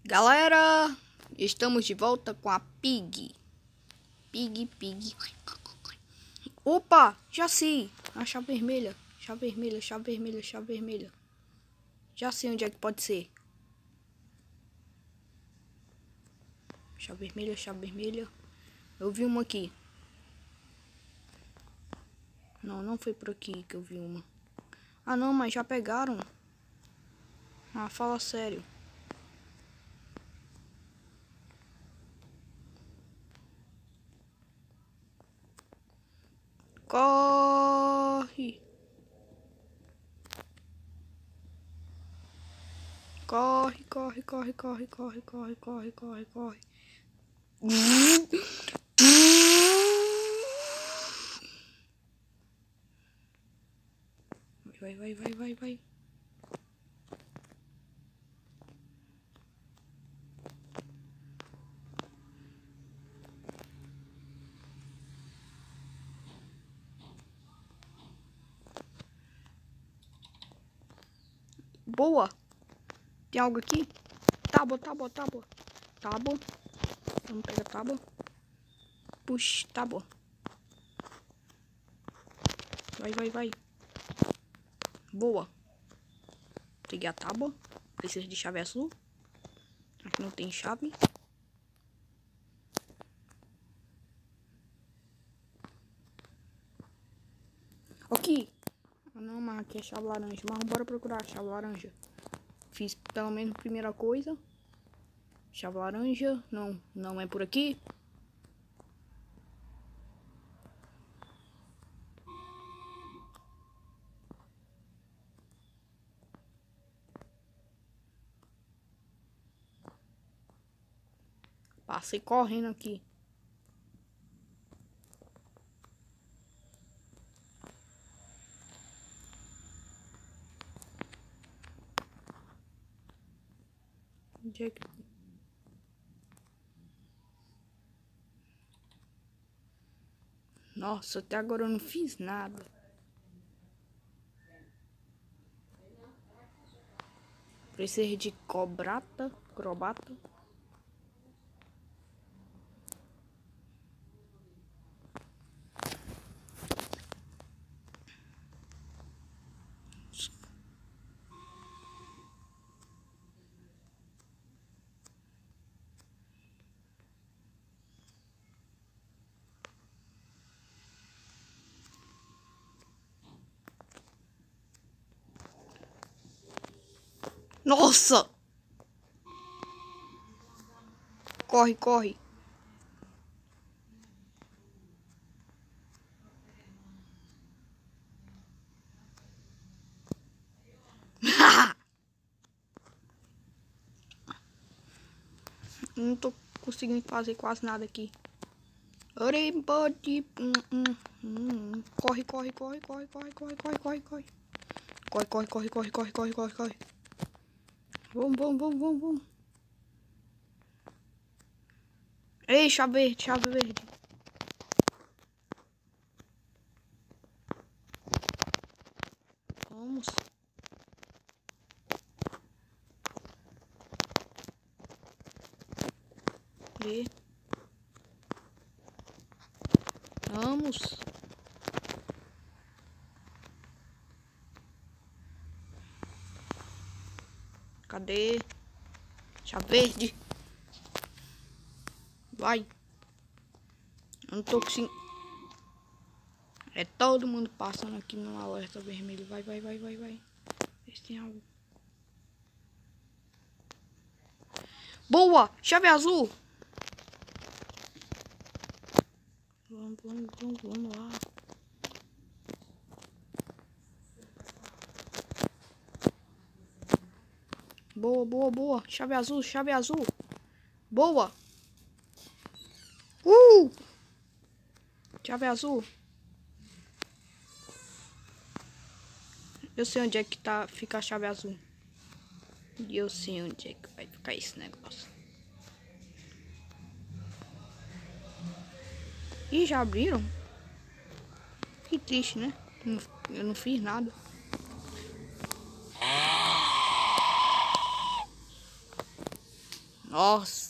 Galera, estamos de volta com a Pig. Pig. Opa, já sei. A chave vermelha. Chave vermelha. Já sei onde é que pode ser. Chave vermelha. Eu vi uma aqui. Não foi por aqui que eu vi uma. Ah não, mas já pegaram. Ah, fala sério. Corre. Corre. Vai. Boa. Tem algo aqui? Tábua. Vamos pegar a tábua. Puxa, tábua. Vai. Boa. Peguei a tábua. Precisa de chave azul. Aqui não tem chave. Aqui. Ah não, mas aqui é chave laranja. Mas bora procurar a chave laranja. Fiz pelo menos a primeira coisa. Chave laranja. Não é por aqui. Passei correndo aqui. Onde é que... Nossa, até agora eu não fiz nada. Precisa de crobata. Nossa! Corre. Não tô conseguindo fazer quase nada aqui. Corre. Corre. Vamos. Ei, chave verde. Vamos. E... Vamos. Cadê? Chave verde. Vai. Eu não tô conseguindo. É todo mundo passando aqui no alerta vermelho. Vai. Vê se tem algo. Boa! Chave azul! Vamos lá. Boa. Chave azul. Boa! Chave azul. Eu sei onde é que fica a chave azul. E eu sei onde é que vai ficar esse negócio. Ih, já abriram? Que triste, né? Eu não fiz nada. Nossa.